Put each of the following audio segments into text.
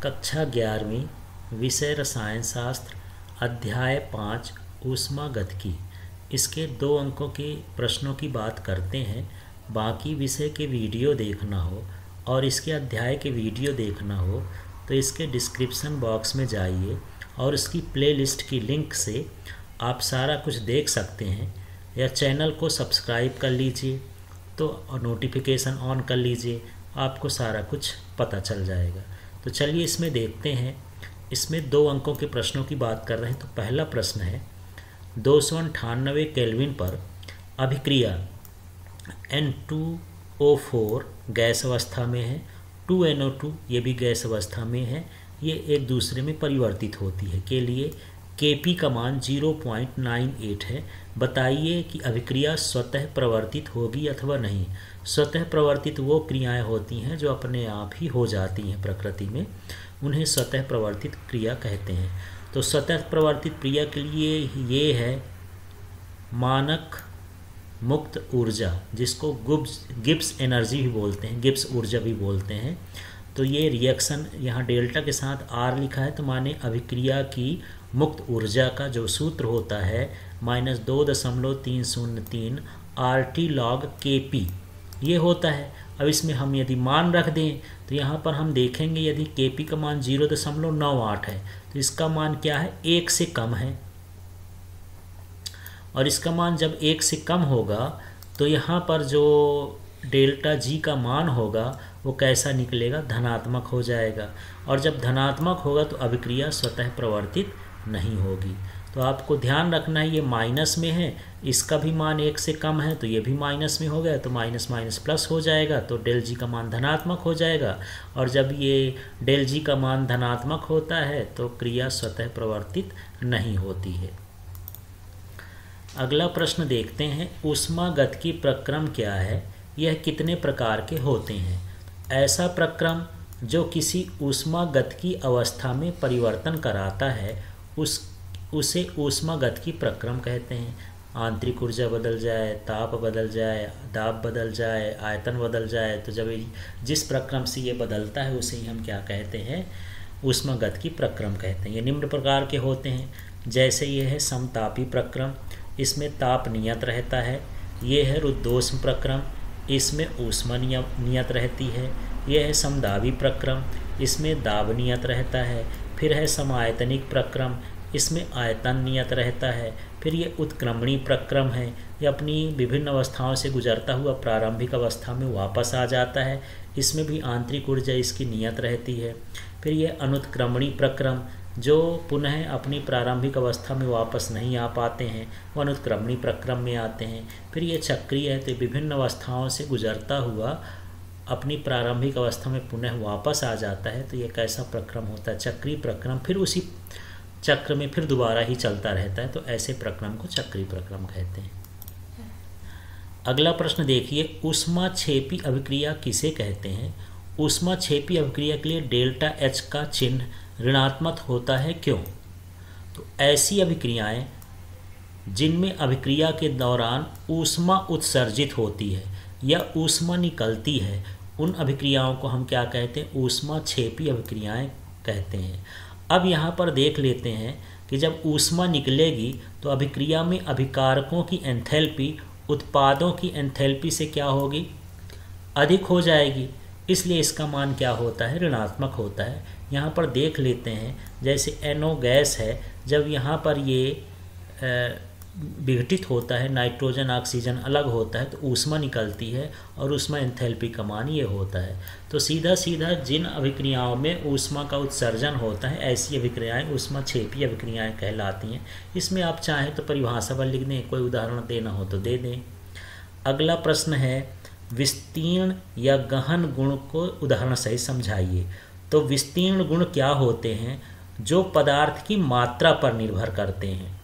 कक्षा 11वीं विषय रसायन शास्त्र अध्याय 5 ऊष्मागतिकी। इसके 2 अंकों के प्रश्नों की बात करते हैं। बाकी विषय के वीडियो देखना हो और इसके अध्याय के वीडियो देखना हो तो इसके डिस्क्रिप्शन बॉक्स में जाइए और इसकी प्लेलिस्ट की लिंक से आप सारा कुछ देख सकते हैं, या चैनल को सब्सक्राइब कर लीजिए तो नोटिफिकेशन ऑन कर लीजिए, आपको सारा कुछ पता चल जाएगा। तो चलिए इसमें देखते हैं। इसमें 2 अंकों के प्रश्नों की बात कर रहे हैं। तो पहला प्रश्न है 298 केल्विन पर अभिक्रिया N2O4 गैस अवस्था में है, 2NO2 ये भी गैस अवस्था में है, ये एक दूसरे में परिवर्तित होती है के लिए Kp का मान 0.98 है। बताइए कि अभिक्रिया स्वतः प्रवर्तित होगी अथवा नहीं। स्वतः प्रवर्तित वो क्रियाएं होती हैं जो अपने आप ही हो जाती हैं प्रकृति में, उन्हें स्वतः प्रवर्तित क्रिया कहते हैं। तो स्वतः प्रवर्तित क्रिया के लिए ये है मानक मुक्त ऊर्जा, जिसको गिब्स एनर्जी भी बोलते हैं, गिब्स ऊर्जा भी बोलते हैं। तो ये रिएक्शन यहाँ डेल्टा के साथ R लिखा है, तो माने अभिक्रिया की मुक्त ऊर्जा का जो सूत्र होता है -2.303 RT log Kp ये होता है। अब इसमें हम यदि मान रख दें तो यहाँ पर हम देखेंगे यदि Kp का मान 0.98 है तो इसका मान क्या है, 1 से कम है। और इसका मान जब 1 से कम होगा तो यहाँ पर जो डेल्टा G का मान होगा वो कैसा निकलेगा, धनात्मक हो जाएगा। और जब धनात्मक होगा तो अभिक्रिया स्वतः प्रवर्तित नहीं होगी। तो आपको ध्यान रखना है ये माइनस में है, इसका भी मान 1 से कम है तो ये भी माइनस में हो गया, तो माइनस माइनस प्लस हो जाएगा, तो डेल G का मान धनात्मक हो जाएगा। और जब ये डेल G का मान धनात्मक होता है तो क्रिया स्वतः प्रवर्तित नहीं होती है। अगला प्रश्न देखते हैं, ऊष्मागतिकी प्रक्रम क्या है, यह कितने प्रकार के होते हैं। ऐसा प्रक्रम जो किसी ऊष्मागतिकी अवस्था में परिवर्तन कराता है उसे ऊष्मागतिकी प्रक्रम कहते हैं। आंतरिक ऊर्जा बदल जाए, ताप बदल जाए, दाब बदल जाए, आयतन बदल जाए, तो जब जिस प्रक्रम से ये बदलता है उसे ही हम क्या कहते हैं, ऊष्मागतिकी प्रक्रम कहते हैं। ये निम्न प्रकार के होते हैं, जैसे ये है समतापी प्रक्रम, इसमें ताप नियत रहता है। ये है रुद्धोष्म प्रक्रम, इसमें ऊष्मा नियत रहती है। यह है समदाबी प्रक्रम, इसमें दाब नियत रहता है। फिर है समायतनिक प्रक्रम, इसमें आयतन नियत रहता है। फिर ये उत्क्रमणी प्रक्रम है, ये अपनी विभिन्न अवस्थाओं से गुजरता हुआ प्रारंभिक अवस्था में वापस आ जाता है, इसमें भी आंतरिक ऊर्जा इसकी नियत रहती है। फिर ये अनुत्क्रमणी प्रक्रम, जो पुनः अपनी प्रारंभिक अवस्था में वापस नहीं आ पाते हैं, वो अनुत्क्रमणी प्रक्रम में आते हैं। फिर ये चक्रीय है, तो विभिन्न अवस्थाओं से गुजरता हुआ अपनी प्रारंभिक अवस्था में पुनः वापस आ जाता है, तो ये कैसा प्रक्रम होता है, चक्रीय प्रक्रम। फिर उसी चक्र में फिर दोबारा ही चलता रहता है, तो ऐसे प्रक्रम को चक्रीय प्रक्रम कहते हैं। अगला प्रश्न देखिए, ऊष्माक्षेपी अभिक्रिया किसे कहते हैं। ऊष्माक्षेपी अभिक्रिया के लिए डेल्टा H का चिन्ह ऋणात्मक होता है, क्यों। तो ऐसी अभिक्रियाएं जिनमें अभिक्रिया के दौरान ऊष्मा उत्सर्जित होती है या ऊष्मा निकलती है, उन अभिक्रियाओं को हम क्या कहते हैं, ऊष्माक्षेपी अभिक्रियाएं कहते हैं। अब यहाँ पर देख लेते हैं कि जब ऊष्मा निकलेगी तो अभिक्रिया में अभिकारकों की एंथैल्पी उत्पादों की एंथैल्पी से क्या होगी, अधिक हो जाएगी, इसलिए इसका मान क्या होता है, ऋणात्मक होता है। यहाँ पर देख लेते हैं, जैसे NO गैस है, जब यहाँ पर ये विघटित होता है, नाइट्रोजन ऑक्सीजन अलग होता है, तो ऊष्मा निकलती है और ऊष्मा एंथैल्पी का मान ये होता है। तो सीधा सीधा जिन अभिक्रियाओं में ऊष्मा का उत्सर्जन होता है, ऐसी अभिक्रियाएं ऊष्माक्षेपी अभिक्रियाएं कहलाती हैं। इसमें आप चाहें तो परिभाषा पर लिख दें, कोई उदाहरण देना हो तो दे दें। अगला प्रश्न है, विस्तीर्ण या गहन गुण को उदाहरण सहित समझाइए। तो विस्तीर्ण गुण क्या होते हैं, जो पदार्थ की मात्रा पर निर्भर करते हैं,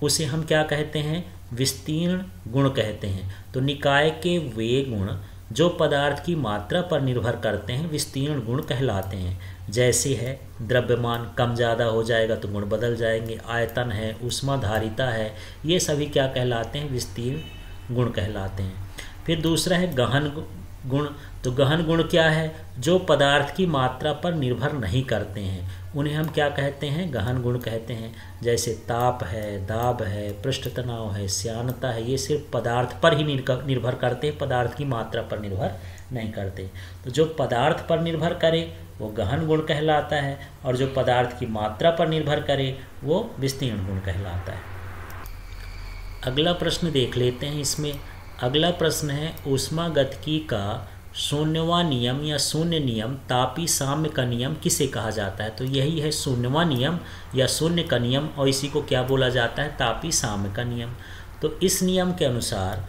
उसे हम क्या कहते हैं, विस्तीर्ण गुण कहते हैं। तो निकाय के वे गुण जो पदार्थ की मात्रा पर निर्भर करते हैं विस्तीर्ण गुण कहलाते हैं। जैसे है द्रव्यमान कम ज़्यादा हो जाएगा तो गुण बदल जाएंगे, आयतन है, ऊष्माधारिता है, ये सभी क्या कहलाते हैं, विस्तीर्ण गुण कहलाते हैं। फिर दूसरा है गहन गुण, तो गहन गुण क्या है? जो पदार्थ की मात्रा पर निर्भर नहीं करते हैं उन्हें हम क्या कहते हैं? गहन गुण कहते हैं। जैसे ताप है, दाब है, पृष्ठ तनाव है, श्यानता है, ये सिर्फ पदार्थ पर ही निर्भर करते हैं, पदार्थ की मात्रा पर निर्भर नहीं करते। तो जो पदार्थ पर निर्भर करे वो गहन गुण कहलाता है, और जो पदार्थ की मात्रा पर निर्भर करे वो विस्तीर्ण गुण कहलाता है। अगला प्रश्न देख लेते हैं। इसमें अगला प्रश्न है, ऊष्मागतिकी का शून्यवां नियम या शून्य नियम तापी साम्य का नियम किसे कहा जाता है? तो यही है शून्यवां नियम या शून्य का नियम, और इसी को क्या बोला जाता है? तापी साम्य का नियम। तो इस नियम के अनुसार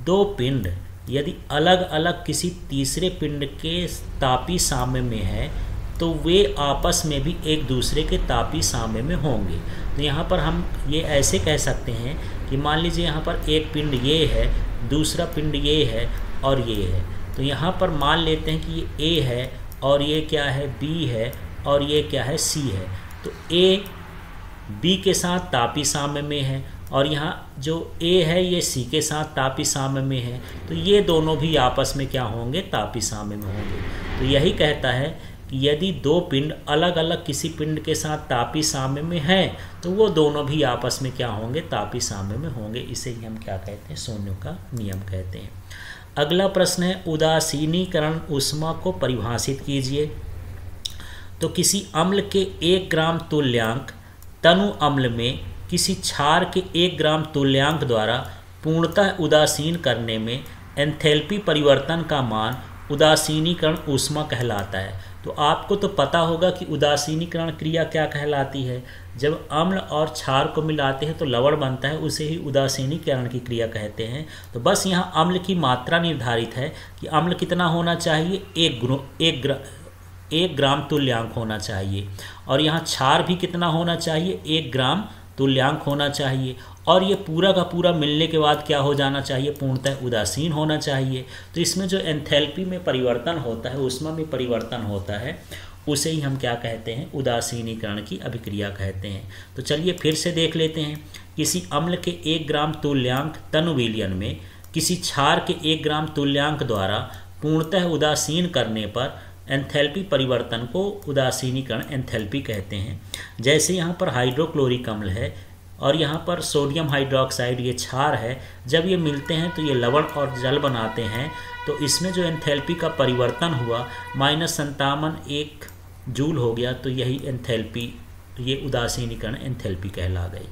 दो पिंड यदि अलग अलग किसी तीसरे पिंड के तापी साम्य में है तो वे आपस में भी एक दूसरे के तापी साम्य में होंगे। तो यहाँ पर हम ये ऐसे कह सकते हैं कि मान लीजिए यहाँ पर एक पिंड ये है, दूसरा पिंड ये है और ये है। तो यहाँ पर मान लेते हैं कि ये A है और ये क्या है? B है, और ये क्या है? C है। तो A B के साथ तापी साम्य में है, और यहाँ जो A है ये C के साथ तापी साम्य में है। तो ये दोनों भी आपस में क्या होंगे? तापी साम्य में होंगे। तो यही कहता है कि यदि दो पिंड अलग अलग किसी पिंड के साथ तापी साम्य में है तो वो दोनों भी आपस में क्या होंगे? तापी साम्य में होंगे। इसे ही हम क्या कहते हैं? शून्य का नियम कहते हैं। अगला प्रश्न है, उदासीनीकरण ऊष्मा को परिभाषित कीजिए। तो किसी अम्ल के 1 ग्राम तुल्यांक तनु अम्ल में किसी क्षार के 1 ग्राम तुल्यांक द्वारा पूर्णतः उदासीन करने में एंथैल्पी परिवर्तन का मान उदासीनीकरण ऊष्मा कहलाता है। तो आपको तो पता होगा कि उदासीनीकरण क्रिया क्या कहलाती है। जब अम्ल और क्षार को मिलाते हैं तो लवण बनता है, उसे ही उदासीनीकरण की क्रिया कहते हैं। तो बस यहाँ अम्ल की मात्रा निर्धारित है कि अम्ल कितना होना चाहिए? 1 ग्राम तुल्यांक होना चाहिए, और यहाँ क्षार भी कितना होना चाहिए? 1 ग्राम तुल्यांक होना चाहिए, और ये पूरा का पूरा मिलने के बाद क्या हो जाना चाहिए? पूर्णतः उदासीन होना चाहिए। तो इसमें जो एंथैल्पी में परिवर्तन होता है, ऊष्मा में परिवर्तन होता है, उसे ही हम क्या कहते हैं? उदासीनीकरण की अभिक्रिया कहते हैं। तो चलिए फिर से देख लेते हैं। किसी अम्ल के 1 ग्राम तुल्यांक तनु विलयन में किसी क्षार के 1 ग्राम तुल्यांक द्वारा पूर्णतः उदासीन करने पर एंथैल्पी परिवर्तन को उदासीनीकरण एंथैल्पी कहते हैं। जैसे यहाँ पर हाइड्रोक्लोरिक अम्ल है और यहाँ पर सोडियम हाइड्रोक्साइड ये क्षार है, जब ये मिलते हैं तो ये लवण और जल बनाते हैं। तो इसमें जो एंथैल्पी का परिवर्तन हुआ -57 जूल हो गया। तो यही एंथैल्पी, ये उदासीनीकरण एंथैल्पी कहला गई।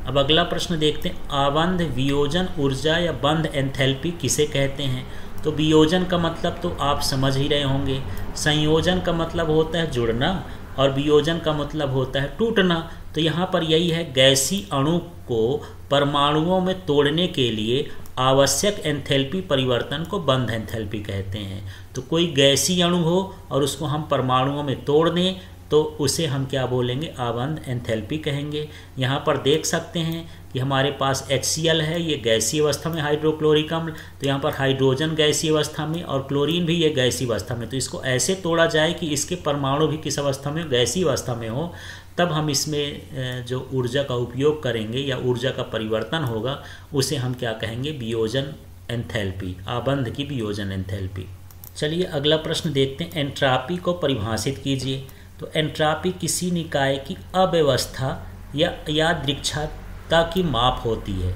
अब अगला प्रश्न देखते हैं, आबंध वियोजन ऊर्जा या बंध एंथैल्पी किसे कहते हैं? तो वियोजन का मतलब तो आप समझ ही रहे होंगे। संयोजन का मतलब होता है जुड़ना, और वियोजन का मतलब होता है टूटना। तो यहाँ पर यही है, गैसीय अणु को परमाणुओं में तोड़ने के लिए आवश्यक एंथैल्पी परिवर्तन को बंध एंथैल्पी कहते हैं। तो कोई गैसीय अणु हो और उसको हम परमाणुओं में तोड़ दें तो उसे हम क्या बोलेंगे? आबंध एंथैल्पी कहेंगे। यहाँ पर देख सकते हैं कि हमारे पास HCl है, ये गैसीय अवस्था में हाइड्रोक्लोरिक अम्ल। तो यहाँ पर हाइड्रोजन गैसीय अवस्था में और क्लोरीन भी ये गैसीय अवस्था में। तो इसको ऐसे तोड़ा जाए कि इसके परमाणु भी किस अवस्था में? गैसीय अवस्था में हो। तब हम इसमें जो ऊर्जा का उपयोग करेंगे या ऊर्जा का परिवर्तन होगा उसे हम क्या कहेंगे? वियोजन एंथैल्पी, आबंध की वियोजन एंथैल्पी। चलिए अगला प्रश्न देखते हैं, एंट्रापी को परिभाषित कीजिए। तो एंट्रापी किसी निकाय की अव्यवस्था या यादृच्छिकता की माप होती है।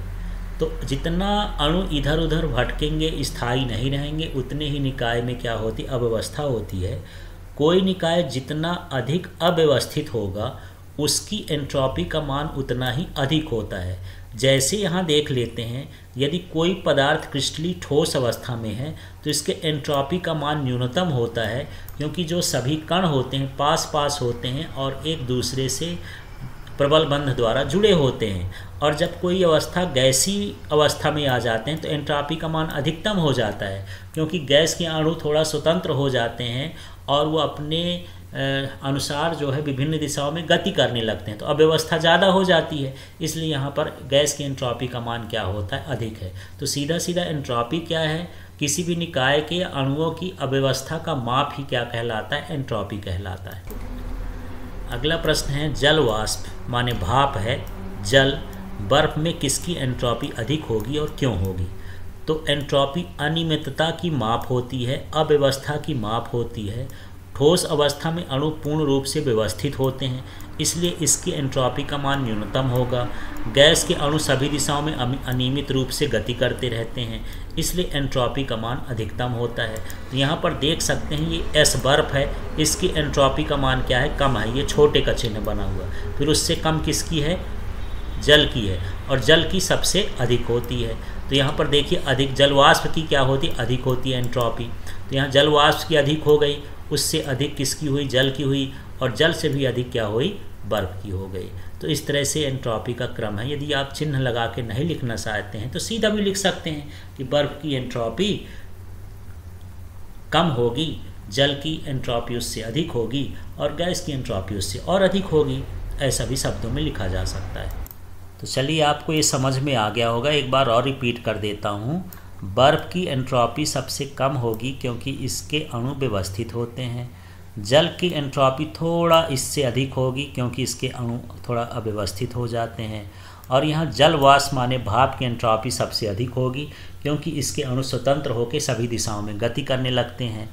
तो जितना अणु इधर उधर भटकेंगे, स्थायी नहीं रहेंगे, उतने ही निकाय में क्या होती? अव्यवस्था होती है। कोई निकाय जितना अधिक अव्यवस्थित होगा उसकी एंट्रोपी का मान उतना ही अधिक होता है। जैसे यहाँ देख लेते हैं, यदि कोई पदार्थ क्रिस्टली ठोस अवस्था में है तो इसके एंट्रोपी का मान न्यूनतम होता है, क्योंकि जो सभी कण होते हैं पास पास होते हैं और एक दूसरे से प्रबल बंध द्वारा जुड़े होते हैं। और जब कोई अवस्था गैसीय अवस्था में आ जाते हैं तो एंट्रोपी का मान अधिकतम हो जाता है, क्योंकि गैस के अणु थोड़ा स्वतंत्र हो जाते हैं और वो अपने अनुसार जो है विभिन्न दिशाओं में गति करने लगते हैं। तो अव्यवस्था ज़्यादा हो जाती है, इसलिए यहाँ पर गैस की एंट्रोपी का मान क्या होता है? अधिक है। तो सीधा सीधा एंट्रोपी क्या है? किसी भी निकाय के अणुओं की अव्यवस्था का माप ही क्या कहलाता है? एंट्रोपी कहलाता है। अगला प्रश्न है, जल वाष्प माने भाप है, जल बर्फ में किसकी एंट्रोपी अधिक होगी और क्यों होगी? तो एंट्रोपी अनियमितता की माप होती है, अव्यवस्था की माप होती है। ठोस अवस्था में अणु पूर्ण रूप से व्यवस्थित होते हैं, इसलिए इसकी एंट्रोपी का मान न्यूनतम होगा। गैस के अणु सभी दिशाओं में अनियमित रूप से गति करते रहते हैं, इसलिए एंट्रोपी का मान अधिकतम होता है। तो यहाँ पर देख सकते हैं ये एस बर्फ है, इसकी एंट्रोपी का मान क्या है, कम है, ये छोटे का चिन्ह बना हुआ। फिर उससे कम किसकी है, जल की है, और जल की सबसे अधिक होती है। तो यहाँ पर देखिए अधिक जल वाष्प की क्या होती है, अधिक होती है एंट्रोपी। तो यहाँ जल वाष्प की अधिक हो गई, उससे अधिक किसकी हुई, जल की हुई, और जल से भी अधिक क्या हुई, बर्फ की हो गई। तो इस तरह से एंट्रोपी का क्रम है। यदि आप चिन्ह लगा के नहीं लिखना चाहते हैं तो सीधा भी लिख सकते हैं कि बर्फ की एंट्रोपी कम होगी, जल की एंट्रोपी उससे अधिक होगी, और गैस की एंट्रोपी उससे और अधिक होगी। ऐसा भी शब्दों में लिखा जा सकता है। तो चलिए आपको ये समझ में आ गया होगा, एक बार और रिपीट कर देता हूँ। बर्फ़ की एंट्रोपी सबसे कम होगी क्योंकि इसके अणु व्यवस्थित होते हैं। जल की एंट्रोपी थोड़ा इससे अधिक होगी क्योंकि इसके अणु थोड़ा अव्यवस्थित हो जाते हैं। और यहाँ जल वाष्प माने भाप की एंट्रोपी सबसे अधिक होगी क्योंकि इसके अणु स्वतंत्र होकर सभी दिशाओं में गति करने लगते हैं।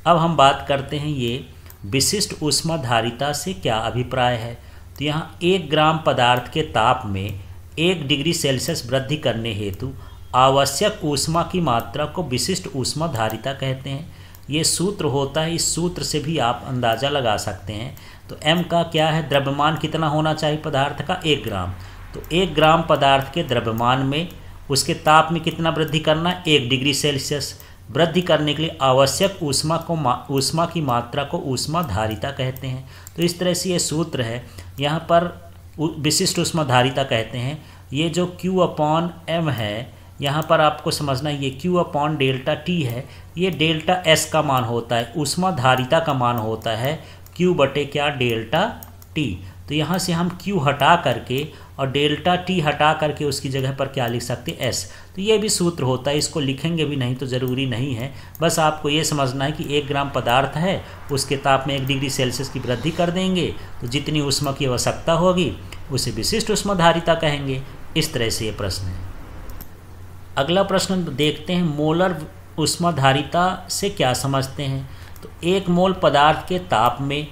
अब हम बात करते हैं ये विशिष्ट ऊष्माधारिता से क्या अभिप्राय है। तो यहाँ 1 ग्राम पदार्थ के ताप में 1 डिग्री सेल्सियस वृद्धि करने हेतु आवश्यक ऊष्मा की मात्रा को विशिष्ट ऊष्माधारिता कहते हैं। ये सूत्र होता है, इस सूत्र से भी आप अंदाज़ा लगा सकते हैं। तो m का क्या है, द्रव्यमान कितना होना चाहिए पदार्थ का, 1 ग्राम। तो 1 ग्राम पदार्थ के द्रव्यमान में उसके ताप में कितना वृद्धि करना है, 1 डिग्री सेल्सियस। वृद्धि करने के लिए आवश्यक ऊष्मा की मात्रा को ऊष्माधारिता कहते हैं। तो इस तरह से ये सूत्र है, यहाँ पर विशिष्ट ऊष्माधारिता कहते हैं। ये जो Q/m है, यहाँ पर आपको समझना ये Q/डेल्टा T है, ये डेल्टा S का मान होता है, ऊष्माधारिता का मान होता है Q बटे क्या, डेल्टा T। तो यहाँ से हम Q हटा करके और डेल्टा T हटा करके उसकी जगह पर क्या लिख सकते हैं, S। तो ये भी सूत्र होता है, इसको लिखेंगे भी नहीं तो ज़रूरी नहीं है, बस आपको ये समझना है कि 1 ग्राम पदार्थ है, उसके ताप में 1 डिग्री सेल्सियस की वृद्धि कर देंगे तो जितनी ऊष्मा की आवश्यकता होगी उसे विशिष्ट ऊष्माधारिता कहेंगे। इस तरह से ये प्रश्न है। अगला प्रश्न देखते हैं, मोलर ऊष्माधारिता से क्या समझते हैं। तो 1 मोल पदार्थ के ताप में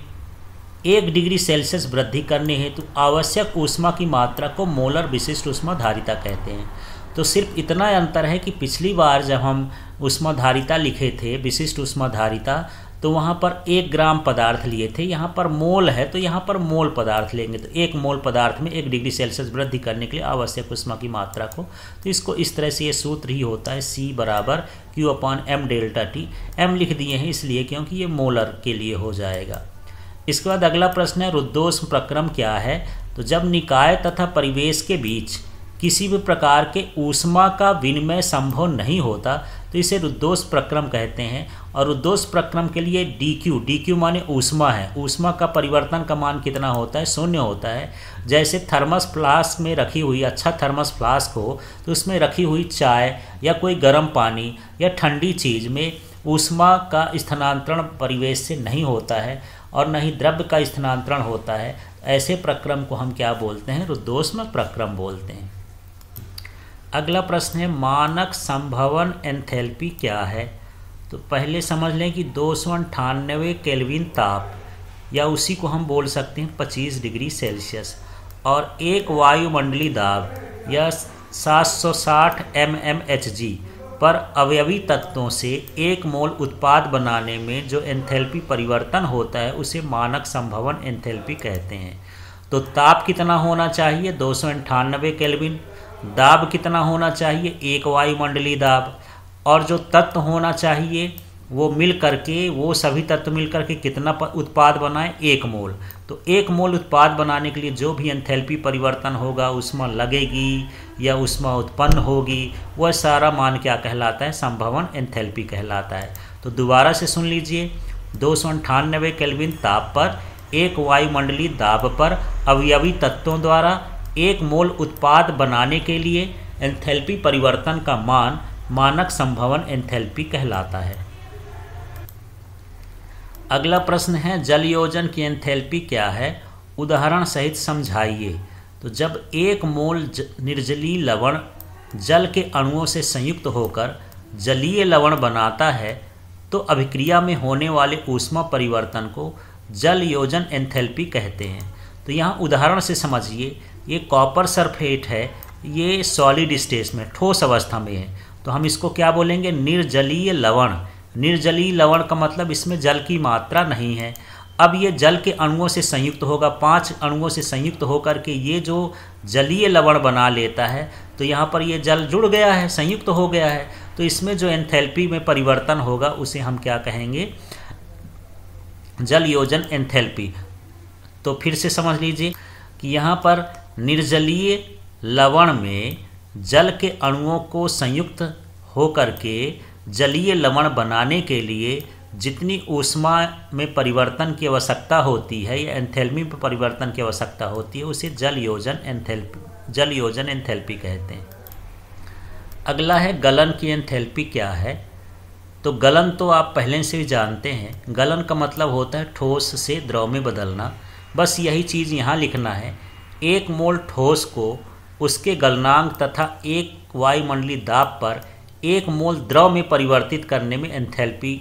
1 डिग्री सेल्सियस वृद्धि करने हेतु आवश्यक ऊष्मा की मात्रा को मोलर विशिष्ट ऊष्माधारिता कहते हैं। तो सिर्फ इतना अंतर है कि पिछली बार जब हम ऊष्माधारिता लिखे थे, विशिष्ट ऊष्माधारिता, तो वहाँ पर 1 ग्राम पदार्थ लिए थे, यहाँ पर मोल है तो यहाँ पर मोल पदार्थ लेंगे। तो 1 मोल पदार्थ में 1 डिग्री सेल्सियस वृद्धि करने के लिए आवश्यक ऊष्मा की मात्रा को, तो इसको इस तरह से ये सूत्र ही होता है, C बराबर Q/m डेल्टा T। m लिख दिए हैं इसलिए क्योंकि ये मोलर के लिए हो जाएगा। इसके बाद अगला प्रश्न है, रुद्धोष्म प्रक्रम क्या है। तो जब निकाय तथा परिवेश के बीच किसी भी प्रकार के ऊष्मा का विनिमय संभव नहीं होता तो इसे रुद्धोष्म प्रक्रम कहते हैं। और रुद्धोष्म प्रक्रम के लिए dq माने ऊष्मा है, ऊष्मा का परिवर्तन का मान कितना होता है, 0 होता है। जैसे थर्मस फ्लास्क में रखी हुई, अच्छा थर्मस फ्लास्क हो तो उसमें रखी हुई चाय या कोई गर्म पानी या ठंडी चीज़ में ऊष्मा का स्थानांतरण परिवेश से नहीं होता है और न ही द्रव्य का स्थानांतरण होता है। ऐसे प्रक्रम को हम क्या बोलते हैं, रुद्धोष्म प्रक्रम बोलते हैं। अगला प्रश्न है, मानक संभवन एंथैल्पी क्या है। तो पहले समझ लें कि 298 केल्विन ताप, या उसी को हम बोल सकते हैं 25 डिग्री सेल्सियस, और एक वायुमंडलीय दाब या 760 mmHg पर अवयवी तत्वों से 1 मोल उत्पाद बनाने में जो एंथैल्पी परिवर्तन होता है उसे मानक संभवन एंथैल्पी कहते हैं। तो ताप कितना होना चाहिए, 298 केल्विन। दाब कितना होना चाहिए, 1 वायुमंडलीय दाब। और जो तत्व होना चाहिए वो मिल करके, वो सभी तत्व मिल करके कितना उत्पाद बनाए, 1 मोल। तो 1 मोल उत्पाद बनाने के लिए जो भी एंथैल्पी परिवर्तन होगा, ऊष्मा लगेगी या ऊष्मा उत्पन्न होगी, वह सारा मान क्या कहलाता है, संभवन एंथैल्पी कहलाता है। तो दोबारा से सुन लीजिए, 298 केल्विन ताप पर 1 वायुमंडलीय दाब पर अवयवी तत्वों द्वारा 1 मोल उत्पाद बनाने के लिए एंथैल्पी परिवर्तन का मान मानक संभवन एंथैल्पी कहलाता है। अगला प्रश्न है, जलयोजन की एंथैल्पी क्या है, उदाहरण सहित समझाइए। तो जब 1 मोल निर्जलीय लवण जल के अणुओं से संयुक्त होकर जलीय लवण बनाता है तो अभिक्रिया में होने वाले ऊष्मा परिवर्तन को जल योजन एंथैल्पी कहते हैं। तो यहाँ उदाहरण से समझिए, ये कॉपर सल्फेट है, ये सॉलिड स्टेट में ठोस अवस्था में है, तो हम इसको क्या बोलेंगे? निर्जलीय लवण। निर्जलीय लवण का मतलब इसमें जल की मात्रा नहीं है। अब ये जल के अणुओं से संयुक्त होगा, 5 अणुओं से संयुक्त होकर के ये जो जलीय लवण बना लेता है, तो यहाँ पर ये जल जुड़ गया है, संयुक्त हो गया है, तो इसमें जो एंथैल्पी में परिवर्तन होगा उसे हम क्या कहेंगे? जल योजन एंथैल्पी। तो फिर से समझ लीजिए कि यहाँ पर निर्जलीय लवण में जल के अणुओं को संयुक्त होकर के जलीय लवण बनाने के लिए जितनी ऊष्मा में परिवर्तन की आवश्यकता होती है या एंथैल्पी में परिवर्तन की आवश्यकता होती है उसे जल योजन एंथैल्पी कहते हैं। अगला है गलन की एंथैल्पी क्या है। तो गलन तो आप पहले से ही जानते हैं, गलन का मतलब होता है ठोस से द्रव में बदलना। बस यही चीज़ यहाँ लिखना है। 1 मोल ठोस को उसके गलनांक तथा 1 वायुमंडलीय दाब पर 1 मोल द्रव में परिवर्तित करने में एंथैल्पी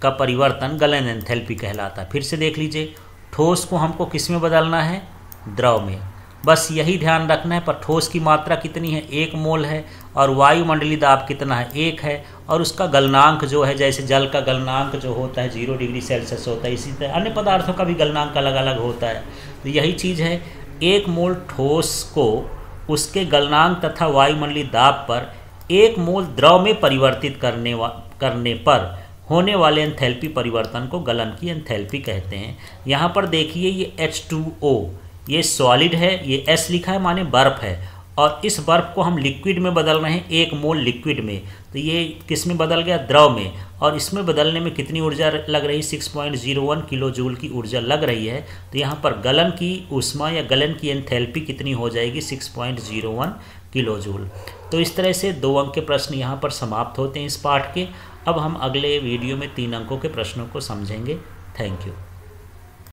का परिवर्तन गलन एंथैल्पी कहलाता है। फिर से देख लीजिए, ठोस को हमको किस में बदलना है? द्रव में। बस यही ध्यान रखना है। पर ठोस की मात्रा कितनी है? 1 मोल है, और वायुमंडलीय दाब कितना है? 1 है, और उसका गलनांक जो है, जैसे जल का गलनांक जो होता है 0 डिग्री सेल्सियस होता है, इसी तरह अन्य पदार्थों का भी गलनांक अलग अलग होता है। तो यही चीज़ है, 1 मोल ठोस को उसके गलनांक तथा वायुमंडलीय दाब पर 1 मोल द्रव में परिवर्तित करने पर होने वाले एंथैल्पी परिवर्तन को गलन की एंथैल्पी कहते हैं। यहाँ पर देखिए, ये H2O ये सॉलिड है, ये S लिखा है माने बर्फ़ है, और इस बर्फ़ को हम लिक्विड में बदल रहे हैं, 1 मोल लिक्विड में। तो ये किस में बदल गया? द्रव में। और इसमें बदलने में कितनी ऊर्जा लग रही? 6.01 किलो जूल की ऊर्जा लग रही है। तो यहाँ पर गलन की ऊष्मा या गलन की एंथैल्पी कितनी हो जाएगी? 6.01 किलो जूल। तो इस तरह से 2 अंक के प्रश्न यहाँ पर समाप्त होते हैं इस पाठ के। अब हम अगले वीडियो में 3 अंकों के प्रश्नों को समझेंगे। Thank you.